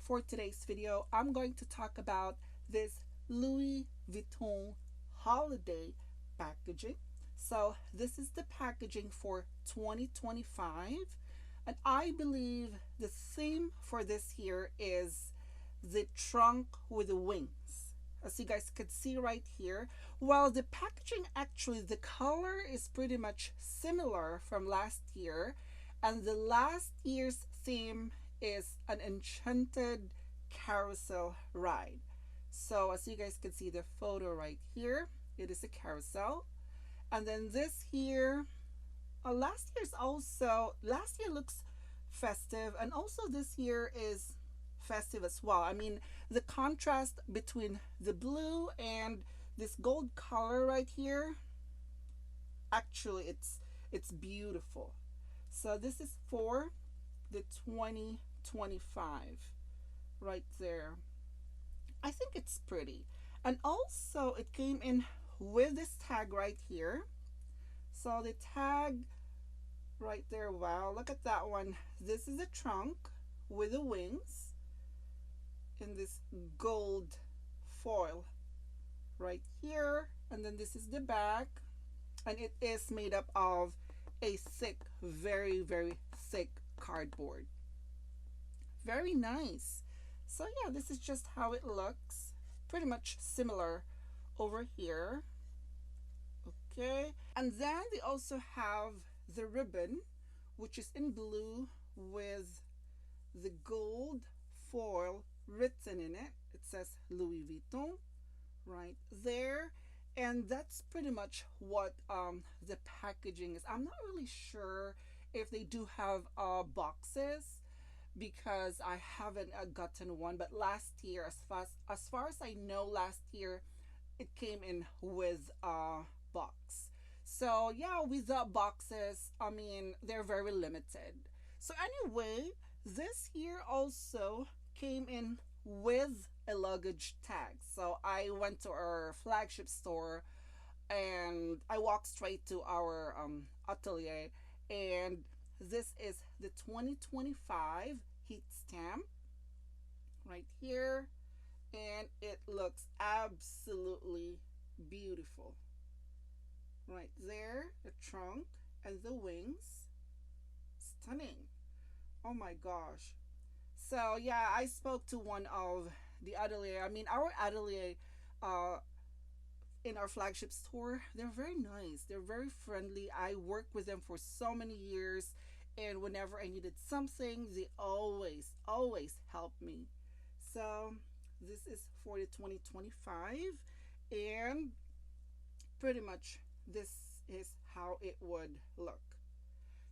for today's video, I'm going to talk about this Louis Vuitton holiday packaging. So this is the packaging for 2025, and I believe the theme for this year is the trunk with the wings. As you guys could see right here, well, the packaging actually, the color is pretty much similar from last year, and the last year's theme is an enchanted carousel ride. So as you guys can see the photo right here, it is a carousel. And then this here, last year looks festive, and also this year is festive as well. I mean, the contrast between the blue and this gold color right here, actually it's beautiful. So this is for the 2025 right there. I think it's pretty. And also it came in with this tag right here. So the tag right there, wow, look at that one. This is a trunk with the wings in this gold foil right here. And then this is the back, and it is made up of a thick, very, very thick cardboard. Very nice. So yeah, this is just how it looks. Pretty much similar over here. Okay. And then they also have the ribbon, which is in blue with the gold foil written in it. It says Louis Vuitton right there. And that's pretty much what the packaging is. I'm not really sure if they do have boxes, because I haven't gotten one. But last year, as far as I know, last year it came in with a box. So yeah, without boxes, I mean, they're very limited. So anyway, this year also came in with a luggage tag. So I went to our flagship store and I walked straight to our atelier, and this is the 2025 heat stamp right here, and it looks absolutely beautiful right there. The trunk and the wings, stunning. Oh my gosh. So yeah, I spoke to one of the atelier. I mean, our atelier uh in our flagship store, they're very nice, they're very friendly. I worked with them for so many years, and whenever I needed something, they always help me. So this is for the 2025, and pretty much this is how it would look.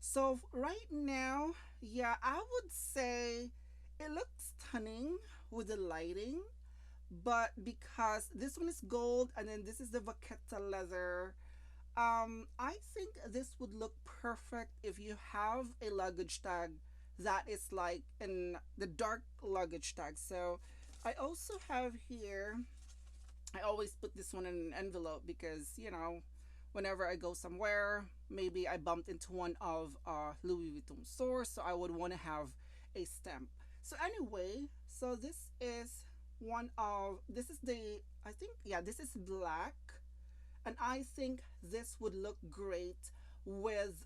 So right now, yeah, I would say it looks stunning with the lighting, but because this one is gold and then this is the vaqueta leather, I think this would look perfect if you have a luggage tag that is like in the dark luggage tag. So I also have here, I always put this one in an envelope because, whenever I go somewhere, maybe I bumped into one of Louis Vuitton stores, so I would want to have a stamp. So anyway, so this is the, I think, yeah, this is black, and I think this would look great with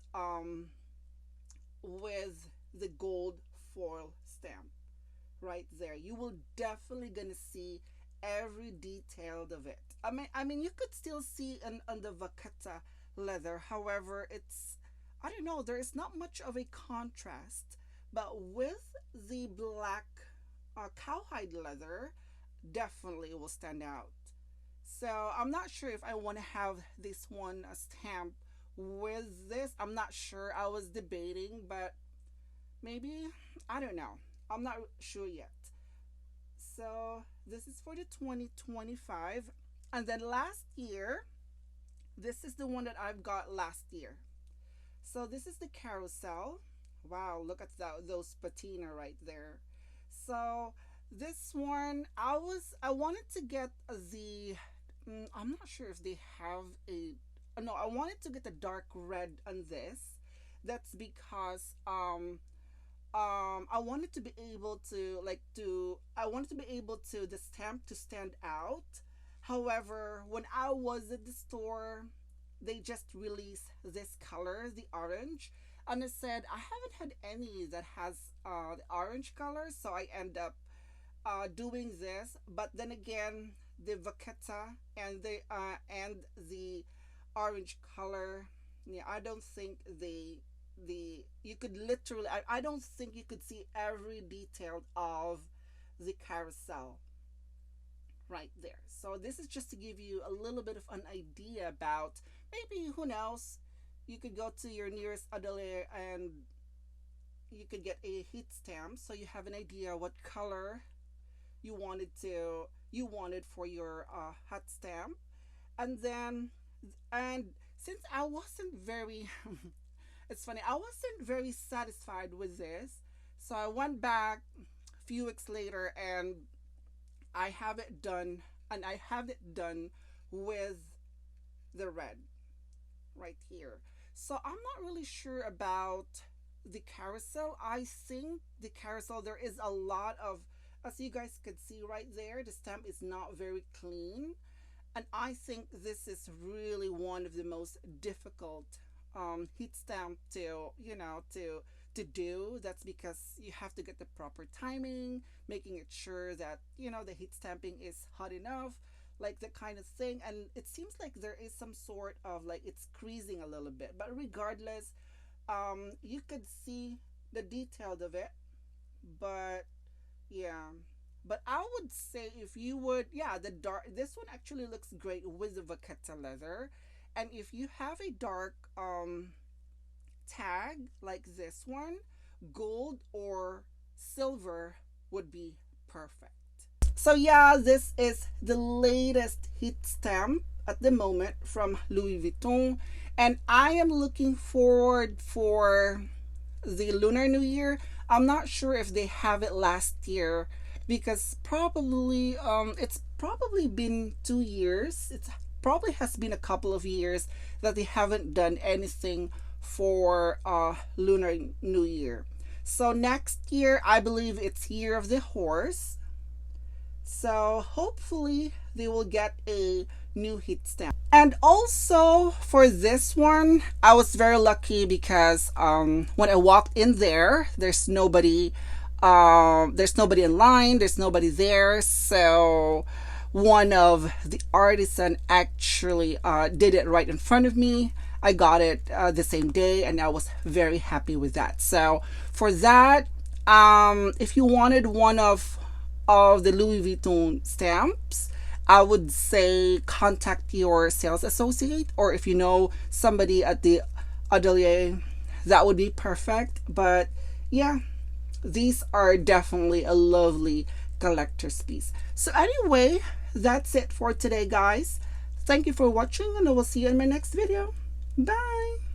the gold foil stamp right there. You will definitely gonna see every detail of it. I mean, you could still see on the vaqueta leather. However, I don't know, there is not much of a contrast. But with the black cowhide leather, definitely will stand out. So I'm not sure if I want to have this one a stamp with this. I'm not sure. I was debating, but maybe, I don't know. I'm not sure yet. So this is for the 2025. And then last year, this is the one that I've got last year. So this is the carousel. Wow, look at those patina right there. So this one, I wanted to get I'm not sure if they have a, no, I wanted to get the dark red on this. That's because I wanted to be able to I wanted to be able to the stamp to stand out. However, when I was at the store, they just released this color, the orange, and I said I haven't had any that has the orange color, so I end up doing this. But then again, the vacetta and the orange color, yeah, I don't think the you could literally I don't think you could see every detail of the carousel right there. So this is just to give you a little bit of an idea about, maybe, who knows, you could go to your nearest atelier and you could get a heat stamp so you have an idea what color you wanted for your hot stamp. And then, and since I wasn't very it's funny, I wasn't very satisfied with this, so I went back a few weeks later and I have it done, and I have it done with the red right here. So I'm not really sure about the carousel. I think the carousel, there is a lot of, as you guys could see right there, the stamp is not very clean. And I think this is really one of the most difficult heat stamp to, to do. That's because you have to get the proper timing, making it sure that, the heat stamping is hot enough, like that kind of thing. And it seems like there is some sort of, like, it's creasing a little bit, but regardless, you could see the detail of it. But yeah, but I would say, if you would, yeah, the dark, this one actually looks great with the vacetta leather. And if you have a dark tag like this one, gold or silver would be perfect. So yeah, this is the latest heat stamp at the moment from Louis Vuitton, and I am looking forward for the Lunar New Year. I'm not sure if they have it last year, because probably it's probably been 2 years. It's probably has been a couple of years that they haven't done anything for Lunar New Year. So next year, I believe it's Year of the Horse. So hopefully they will get a new heat stamp. And also for this one, I was very lucky because when I walked in there, there's nobody. There's nobody in line. There's nobody there. So one of the artisan actually did it right in front of me. I got it the same day, and I was very happy with that. So for that, if you wanted one of the Louis Vuitton stamps, I would say contact your sales associate, or if you know somebody at the atelier, that would be perfect. But yeah, these are definitely a lovely collector's piece. So anyway, that's it for today, guys. Thank you for watching, and I will see you in my next video. Bye.